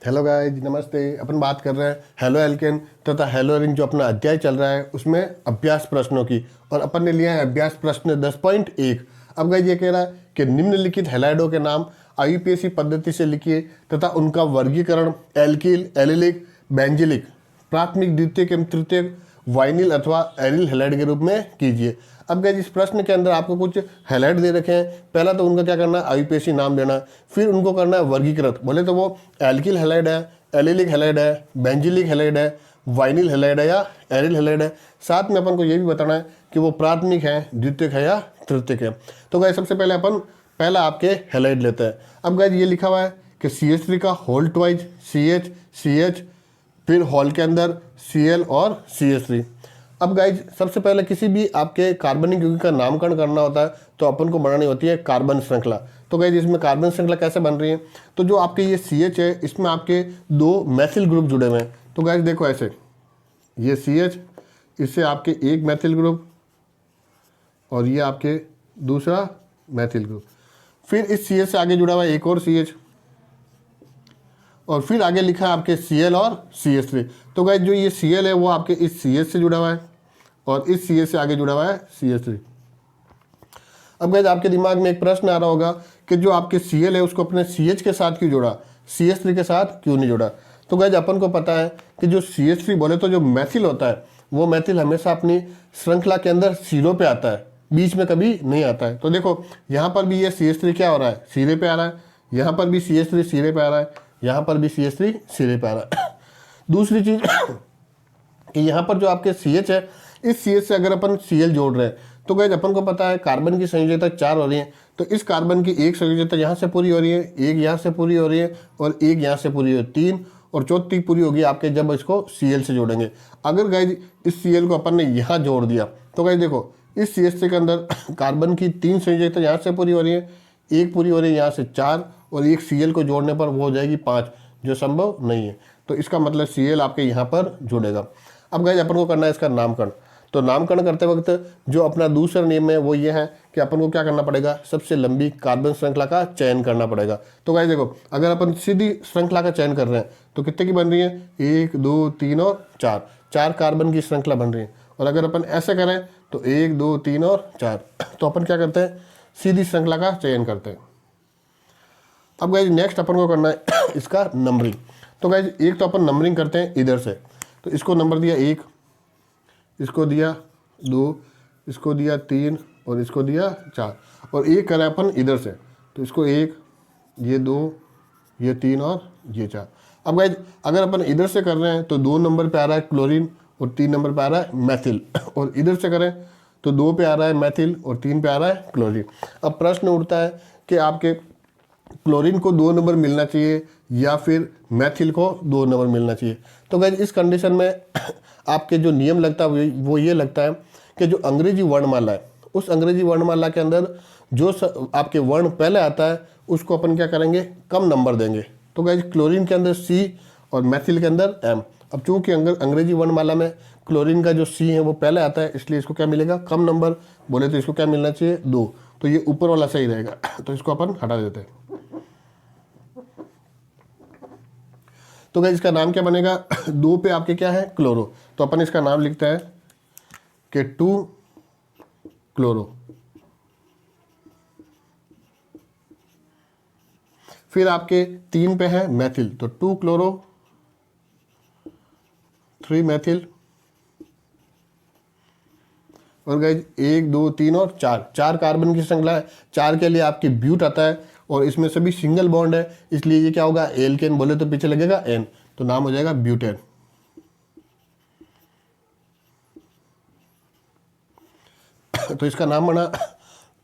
Hello guys, नमस्ते। अपन बात कर रहे हैं हेलो एल्केन तथा हेलो एरिन जो अपना अध्याय चल रहा है उसमें अभ्यास प्रश्नों की। और अपन ने लिया है अभ्यास प्रश्न 10.1। अब गाइस ये कह रहा है कि निम्नलिखित हैलाइडों के नाम आईयूपीएसी पद्धति से लिखिए तथा उनका वर्गीकरण एल्किल, एलिलिक, बेंजिलिक, प्राथमिक, द्वितीयक एवं तृतीयक, वाइनिल अथवा एरिल हैलाइड के रूप में कीजिए। अब गाइस इस प्रश्न के अंदर आपको कुछ हैलाइड दे रखे हैं। पहला तो उनका क्या करना है, आईयूपीएसी नाम देना, फिर उनको करना है वर्गीकृत। बोले तो वो एल्किल हैलाइड है, एलिलिक हैलाइड है, बेंजिलिक हैलाइड है, वाइनिल हैलाइड है या एरिल हैलाइड है। साथ में अपन को ये भी बताना है कि वो प्राथमिक है, द्वितीयक है या तृतीयक है। तो गाइस सबसे पहले अपन पहला आपके हैलाइड लेते हैं। अब गाइस ये लिखा हुआ है कि CH3 का होल ट्वाइज CH, फिर हॉल के अंदर Cl और CH3। अब गाइज सबसे पहले किसी भी आपके कार्बनिक यौगिक का नामकरण करना होता है तो अपन को बनानी होती है कार्बन श्रृंखला। तो गाइज इसमें कार्बन श्रृंखला कैसे बन रही है, तो जो आपके ये CH है इसमें आपके दो मैथिल ग्रुप जुड़े हुए हैं। तो गाइज देखो ऐसे, ये CH, इससे आपके एक मैथिल ग्रुप और ये आपके दूसरा मैथिल ग्रुप। फिर इस CH से आगे जुड़ा हुआ है एक और CH, और फिर आगे लिखा है आपके Cl और CH3। तो गाइज जो ये Cl है वो आपके इस CH से जुड़ा हुआ है और इस CH से आगे जुड़ा हुआ है CH3। अब गाइज आपके दिमाग में एक प्रश्न आ रहा होगा कि जो आपके Cl है उसको अपने CH के साथ क्यों जोड़ा, CH3 के साथ क्यों नहीं जोड़ा। तो गाइज अपन को पता है कि जो CH3 बोले तो जो मैथिल होता है वो मैथिल हमेशा अपनी श्रृंखला के अंदर सिरों पे आता है, बीच में कभी नहीं आता है। तो देखो यहाँ पर भी ये CH3 क्या हो रहा है, सिरे पे आ रहा है, यहाँ पर भी CH3 सिरे पे आ रहा है, यहाँ पर भी CH3 सिरे पे आ रहा है। दूसरी चीज कि यहाँ पर जो आपके CH है इस CH से अगर अपन Cl जोड़ रहे हैं तो गाइस अपन को पता है कार्बन की संयोजकता 4 हो रही है। तो इस कार्बन की एक संयोजकता यहाँ से पूरी हो रही है, एक यहाँ से पूरी हो रही है और एक यहाँ से पूरी हो रही है, 3, और चौथी पूरी होगी आपके जब इसको Cl से जोड़ेंगे। अगर गाइज इस Cl को अपन ने यहाँ जोड़ दिया तो गाइज देखो इस CH3 के अंदर कार्बन की 3 संयोजकता यहाँ से पूरी हो रही है, एक पूरी हो रही है यहाँ से 4, और एक Cl को जोड़ने पर वो हो जाएगी 5, जो संभव नहीं है। तो इसका मतलब Cl आपके यहाँ पर जुड़ेगा। अब गाइज अपन को करना है इसका नामकरण। तो नामकरण करते वक्त जो अपना दूसरा नियम है वो ये है कि अपन को क्या करना पड़ेगा, सबसे लंबी कार्बन श्रृंखला का चयन करना पड़ेगा। तो गाइज देखो अगर अपन सीधी श्रृंखला का चयन कर रहे हैं तो कितने की बन रही है, 1, 2, 3 और 4 कार्बन की श्रृंखला बन रही है। और अगर अपन ऐसे करें तो 1, 2, 3 और 4, तो अपन क्या करते हैं, सीधी श्रृंखला का चयन करते हैं। अब गाइज नेक्स्ट अपन को करना है इसका नंबरिंग। तो गाइज एक तो अपन नंबरिंग करते हैं इधर से, तो इसको नंबर दिया 1, इसको दिया 2, इसको दिया 3 और इसको दिया 4, और एक करें अपन इधर से तो इसको 1, ये 2, ये 3 और ये 4। अब गाइज अगर अपन इधर से कर रहे हैं तो 2 नंबर पे आ रहा है क्लोरीन और 3 नंबर पे आ रहा है मैथिल, और इधर से करें तो 2 पे आ रहा है मैथिल और 3 पे आ रहा है क्लोरीन। अब प्रश्न उठता है कि आपके क्लोरीन को 2 नंबर मिलना चाहिए या फिर मैथिल को 2 नंबर मिलना चाहिए। तो गाइज इस कंडीशन में आपके जो नियम लगता है वो ये लगता है कि जो अंग्रेजी वर्णमाला है उस अंग्रेजी वर्णमाला के अंदर जो आपके वर्ण पहले आता है उसको अपन क्या करेंगे, कम नंबर देंगे। तो गाइज क्लोरीन के अंदर C और मैथिल के अंदर M। अब चूंकि अंग्रेजी वर्णमाला में क्लोरीन का जो C है वो पहले आता है इसलिए इसको क्या मिलेगा, कम नंबर। बोले तो इसको क्या मिलना चाहिए, 2। तो ये ऊपर वाला सही रहेगा तो इसको अपन हटा देते हैं। तो गाइस इसका नाम क्या बनेगा, 2 पे आपके क्या है, क्लोरो। तो अपन इसका नाम लिखते हैं कि 2 क्लोरो। फिर आपके 3 पे है मैथिल, तो 2 क्लोरो 3 मैथिल। और गाइज 1, 2, 3 और 4 कार्बन की श्रृंखला है। 4 के लिए आपके ब्यूट आता है और इसमें सभी सिंगल बॉन्ड है इसलिए ये क्या होगा, एल्केन। बोले तो पीछे लगेगा N, तो नाम हो जाएगा ब्यूटेन। तो इसका नाम बना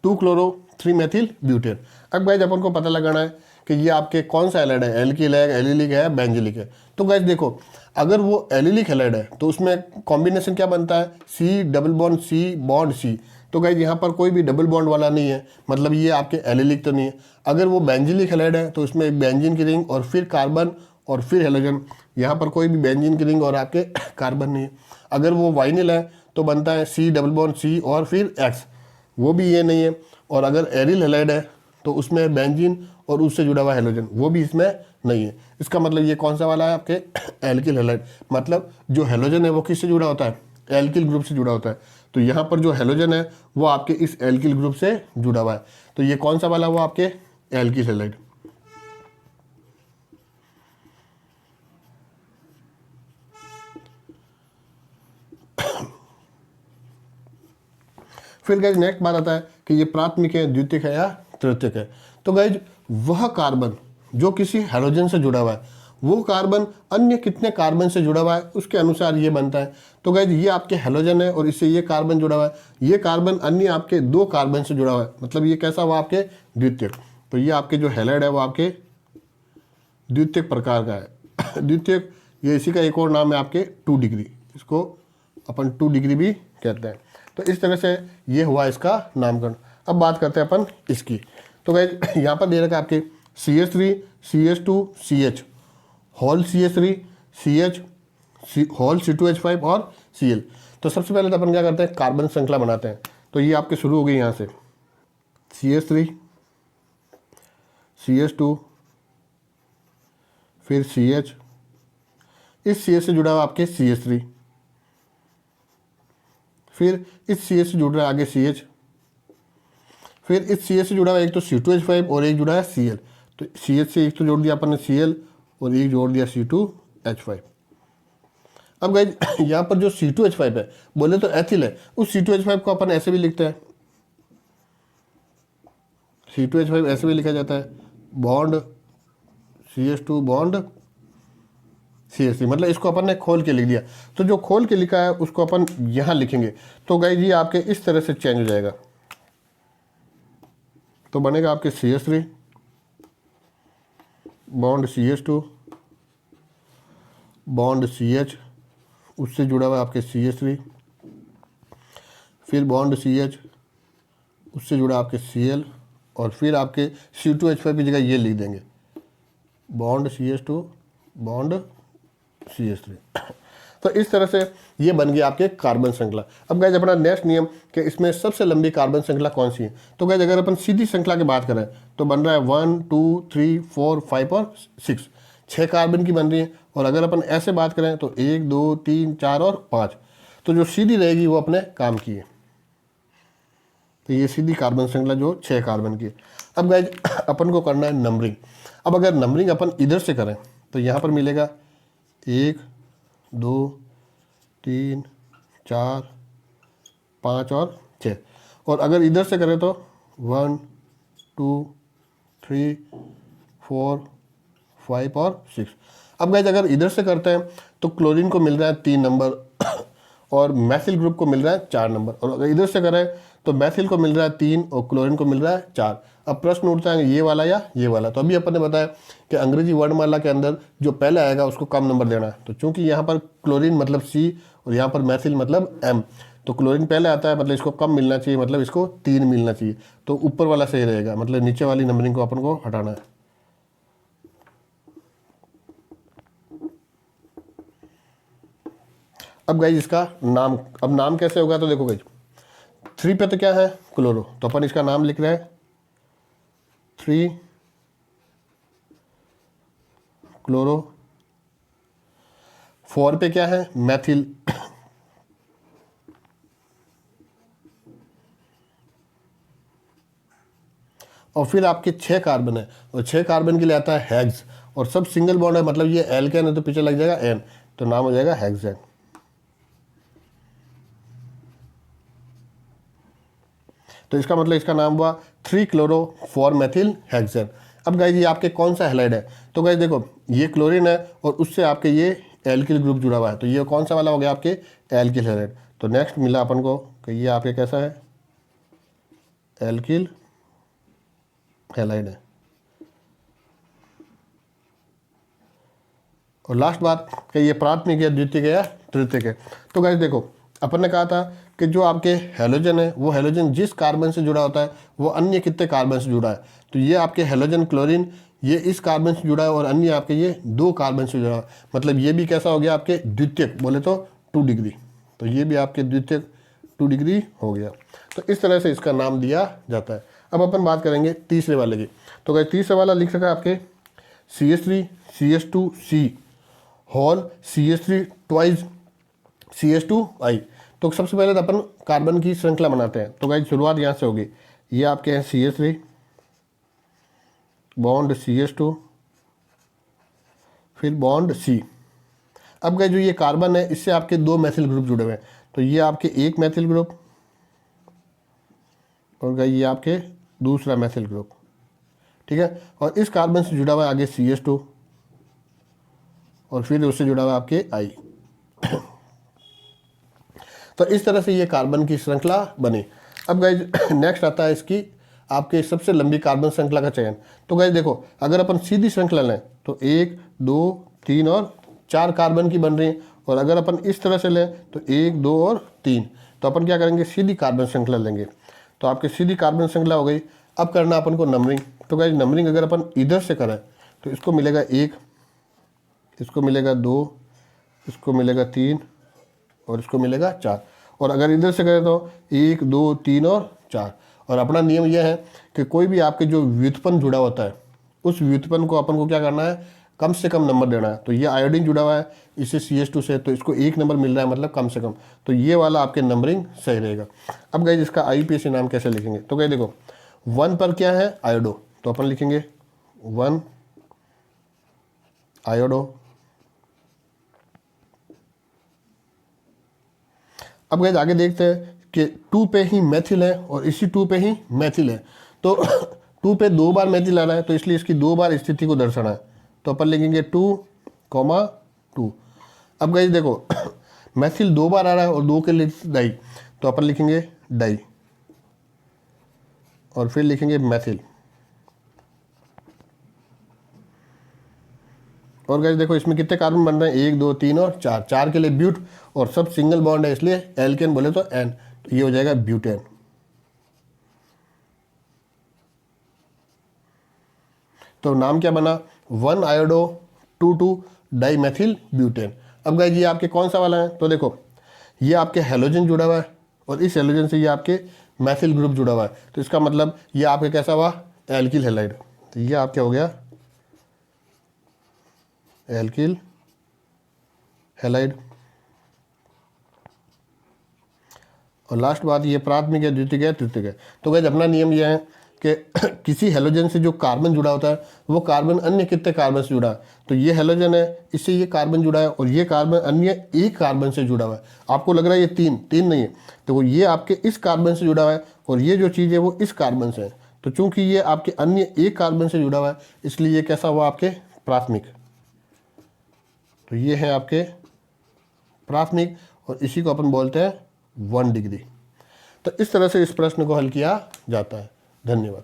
2 क्लोरो 3 मैथिल ब्यूटेन। अब गाइज अपन को पता लगाना है कि ये आपके कौन सा हैलाइड है, एल्किल है, एलिलिक है, बेंजिलिक है। तो गाइज देखो अगर वो एलिलिक हैलाइड है तो उसमें कॉम्बिनेशन क्या बनता है, C double bond C bond C। तो गाइज यहाँ पर कोई भी डबल बॉन्ड वाला नहीं है, मतलब ये आपके एलिलिक तो नहीं है। अगर वो बेंजिलिक हैलाइड है तो उसमें एक बेंजीन की रिंग और फिर कार्बन और फिर हेलोजन। यहाँ पर कोई भी बेंजीन की रिंग और आपके कार्बन नहीं है। अगर वो वाइनिल है तो बनता है C डबल बॉन्ड C और फिर X, वो भी ये नहीं है। और अगर एरिल हैलाइड है तो उसमें बेंजीन और उससे जुड़ा हुआ हैलोजन वो भी इसमें नहीं है। इसका मतलब ये कौन सा वाला है आपके एल्किल हैलाइड, मतलब जो हैलोजन है वो किससे जुड़ा होता है, एल्किल ग्रुप से जुड़ा होता है। तो यहाँ पर जो हैलोजन है वो आपके इस एल्किल ग्रुप से जुड़ा हुआ है। तो ये कौन सा वाला, वो आपके एल्किल हैलाइड। फिर गाइज नेक्स्ट बात आता है कि ये प्राथमिक है, द्वितीयक है या तृतीयक है। तो गाइज वह कार्बन जो किसी हैलोजन से जुड़ा हुआ है वो कार्बन अन्य कितने कार्बन से जुड़ा हुआ है उसके अनुसार ये बनता है। तो गाइज ये आपके हैलोजन है और इससे ये कार्बन जुड़ा हुआ है, ये कार्बन अन्य आपके 2 कार्बन से जुड़ा हुआ है, मतलब ये कैसा हुआ आपके द्वितीयक। तो ये आपके जो हैलाइड है वो आपके द्वितीयक प्रकार का है। द्वितीयक ये इसी का एक और नाम है आपके 2 डिग्री, इसको अपन 2 डिग्री भी कहते हैं। तो इस तरह से ये हुआ इसका नामकरण। अब बात करते हैं अपन इसकी। तो गाइज यहाँ पर दे रखा है आपके CH3 CH2 CH whole CH3 CH whole C2H5 और Cl। तो सबसे पहले तो अपन क्या करते हैं, कार्बन श्रृंखला बनाते हैं। तो ये आपके शुरू हो गई यहाँ से CH3 CH2 फिर CH, इस CH से जुड़ा हुआ आपके CH3, फिर इस CH से जुड़ रहा है आगे CH, फिर इस CH से जुड़ा हुआ एक तो C2H5 और एक जुड़ा है Cl। तो CH से एक तो जोड़ दिया अपन ने Cl और एक जोड़ दिया C2H5। अब गाइज यहाँ पर जो C2H5 है बोले तो एथिल है, उस C2H5 को अपन ऐसे भी लिखते हैं, C2H5 ऐसे भी लिखा जाता है बॉन्ड CH2 बॉन्ड CH3, मतलब इसको अपन ने खोल के लिख दिया। तो जो खोल के लिखा है उसको अपन यहाँ लिखेंगे। तो गाइज ये आपके इस तरह से चेंज हो जाएगा। तो बनेगा आपके CH3 bond CH2 bond CH, उससे जुड़ा हुआ आपके CH3, फिर बॉन्ड CH, उससे जुड़ा आपके Cl, और फिर आपके C2H5 की जगह ये लिख देंगे बॉन्ड CH2 बॉन्ड CH3। तो इस तरह से ये बन गया आपके कार्बन श्रृंखला। अब गाइज अपना नेक्स्ट नियम कि इसमें सबसे लंबी कार्बन श्रृंखला कौन सी है। तो गाइज अगर अपन सीधी श्रृंखला की बात करें तो बन रहा है 1 2 3 4 5 और 6 कार्बन की बन रही है। और अगर अपन ऐसे बात करें तो 1 2 3 4 और 5। तो जो सीधी रहेगी वो अपने काम की है। तो ये सीधी कार्बन श्रृंखला जो 6 कार्बन की है। अब गाइज अपन को करना है नंबरिंग। अब अगर नंबरिंग अपन इधर से करें तो यहाँ पर मिलेगा 1 2 3 4 5 और 6। और अगर इधर से करें तो 1 2 3 4 5 और 6। अब गाइज अगर इधर से करते हैं तो क्लोरीन को मिल रहा है 3 नंबर और मैथिल ग्रुप को मिल रहा है 4 नंबर। और अगर इधर से करें तो मैथिल को मिल रहा है 3 और क्लोरीन को मिल रहा है 4। अब प्रश्न उठता है ये वाला या ये वाला। तो अभी अपन ने बताया कि अंग्रेजी वर्णमाला के अंदर जो पहले आएगा उसको कम नंबर देना है। तो चूंकि यहाँ पर क्लोरीन मतलब C और यहाँ पर मैथिल मतलब M, तो क्लोरीन पहले आता है मतलब इसको कम मिलना चाहिए, मतलब इसको 3 मिलना चाहिए। तो ऊपर वाला सही रहेगा, मतलब नीचे वाली नंबरिंग को अपन को हटाना है। अब गाइज इसका नाम, अब नाम कैसे होगा। तो देखो गाइज 3 पे तो क्या है क्लोरो, तो अपन इसका नाम लिख रहे हैं 3 क्लोरो। 4 पे क्या है मैथिल, और फिर आपके 6 कार्बन है और 6 कार्बन के लिए आता है हेक्स, और सब सिंगल बॉन्ड है मतलब ये एल्केन है तो पीछे लग जाएगा एन, तो नाम हो जाएगा हेक्सेन। तो इसका मतलब इसका नाम हुआ 3 क्लोरो 4 मैथिल हेक्सेन। अब गाइज ये आपके कौन सा हैलाइड है। तो गाइज देखो ये क्लोरीन है और उससे आपके ये एल्किल ग्रुप जुड़ा हुआ है, तो ये कौन सा वाला हो गया आपके एल्किल हैलाइड। तो नेक्स्ट मिला अपन को कि ये आपके कैसा है एल्किल हैलाइड है। और लास्ट बात कि ये प्राथमिक है, द्वितीयक है या तृतीयक है। तो गाइज देखो अपन ने कहा था कि जो आपके हैलोजन है वो हैलोजन जिस कार्बन से जुड़ा होता है वो अन्य कितने कार्बन से जुड़ा है। तो ये आपके हैलोजन क्लोरीन ये इस कार्बन से जुड़ा है और अन्य आपके ये 2 कार्बन से जुड़ा है, मतलब ये भी कैसा हो गया आपके द्वितीयक, बोले तो 2 डिग्री। तो ये भी आपके द्वितीयक 2 डिग्री हो गया। तो इस तरह से इसका नाम दिया जाता है। अब अपन बात करेंगे तीसरे वाले की। तो गाइस तीसरा वाला लिख रखा है आपके CH3 CH2C whole CH3 twice CH2I। तो सबसे पहले तो अपन कार्बन की श्रृंखला बनाते हैं। तो गाइस शुरुआत यहाँ से होगी, ये आपके हैं CH3 बॉन्ड CH2 फिर बॉन्ड C। अब गाइस जो ये कार्बन है इससे आपके दो मैथिल ग्रुप जुड़े हुए हैं, तो ये आपके एक मैथिल ग्रुप और गाइस ये आपके दूसरा मैथिल ग्रुप, ठीक है। और इस कार्बन से जुड़ा हुआ है आगे CH2 और फिर उससे जुड़ा हुआ है आपके I। तो इस तरह से ये कार्बन की श्रृंखला बनी। अब गाइज नेक्स्ट आता है इसकी आपके सबसे लंबी कार्बन श्रृंखला का चयन। तो गाइज देखो, अगर अपन सीधी श्रृंखला लें तो 1 2 3 और 4 कार्बन की बन रही है, और अगर अपन इस तरह से लें तो 1 2 और 3, तो अपन क्या करेंगे, सीधी कार्बन श्रृंखला लेंगे। तो आपकी सीधी कार्बन श्रृंखला हो गई। अब करना अपन को नंबरिंग। तो गाइज नंबरिंग अगर अपन इधर से करें तो इसको मिलेगा 1, इसको मिलेगा 2, इसको मिलेगा 3 और इसको मिलेगा 4। और अगर इधर से करें तो 1 2 3 और 4। और अपना नियम यह है कि कोई भी आपके जो व्युत्पन्न जुड़ा होता है उस व्युत्पन्न को अपन को क्या करना है, कम से कम नंबर देना है। तो ये आयोडीन जुड़ा हुआ है इससे CH2 से, तो इसको 1 नंबर मिल रहा है, मतलब कम से कम। तो ये वाला आपके नंबरिंग सही रहेगा। अब गाइस इसका IUPAC नाम कैसे लिखेंगे, तो गाइस देखो 1 पर क्या है, आयोडो, तो अपन लिखेंगे 1 आयोडो। अब गाइस आगे देखते हैं कि 2 पे ही मैथिल है और इसी 2 पे ही मैथिल है। तो 2 पे 2 बार मैथिल आ रहा है, तो इसलिए इसकी 2 बार स्थिति को दर्शाना है। तो अपन लिखेंगे 2, 2। अब गाइस देखो मैथिल 2 बार आ रहा है और 2 के लिए डाई, तो अपन लिखेंगे डाई और फिर लिखेंगे मैथिल। और गाइस देखो इसमें कितने कार्बन बन रहे हैं, 1 2 3 और 4। 4 के लिए ब्यूट, और सब सिंगल बॉन्ड है इसलिए एल्केन बोले तो एन, तो ये हो जाएगा ब्यूटेन। तो नाम क्या बना, 1 आयोडो 2 2 डाईमेथिल ब्यूटेन। अब गाइस ये आपके कौन सा वाला है, तो देखो ये आपके हेलोजन जुड़ा हुआ है और इस हेलोजन से ये आपके मैथिल ग्रुप जुड़ा हुआ है, तो इसका मतलब ये आपके कैसा हुआ, एल्किल हैलाइड। तो ये आपके हो गया एल्किल हैलाइड। और लास्ट बात, ये प्राथमिक है, द्वितीयक है, तृतीयक है। तो गाइस अपना नियम यह है कि किसी हेलोजन से जो कार्बन जुड़ा होता है वो कार्बन अन्य कितने कार्बन से जुड़ा है, तो ये हेलोजन है इससे ये कार्बन जुड़ा है और ये कार्बन अन्य एक कार्बन से जुड़ा हुआ है। आपको लग रहा है ये तीन नहीं है, तो वो ये आपके इस कार्बन से जुड़ा हुआ है और ये जो चीज़ है वो इस कार्बन से है। तो चूंकि ये आपके अन्य एक कार्बन से जुड़ा हुआ है इसलिए ये कैसा हुआ, आपके प्राथमिक। तो ये है आपके प्राथमिक और इसी को अपन बोलते हैं 1 डिग्री। तो इस तरह से इस प्रश्न को हल किया जाता है। धन्यवाद।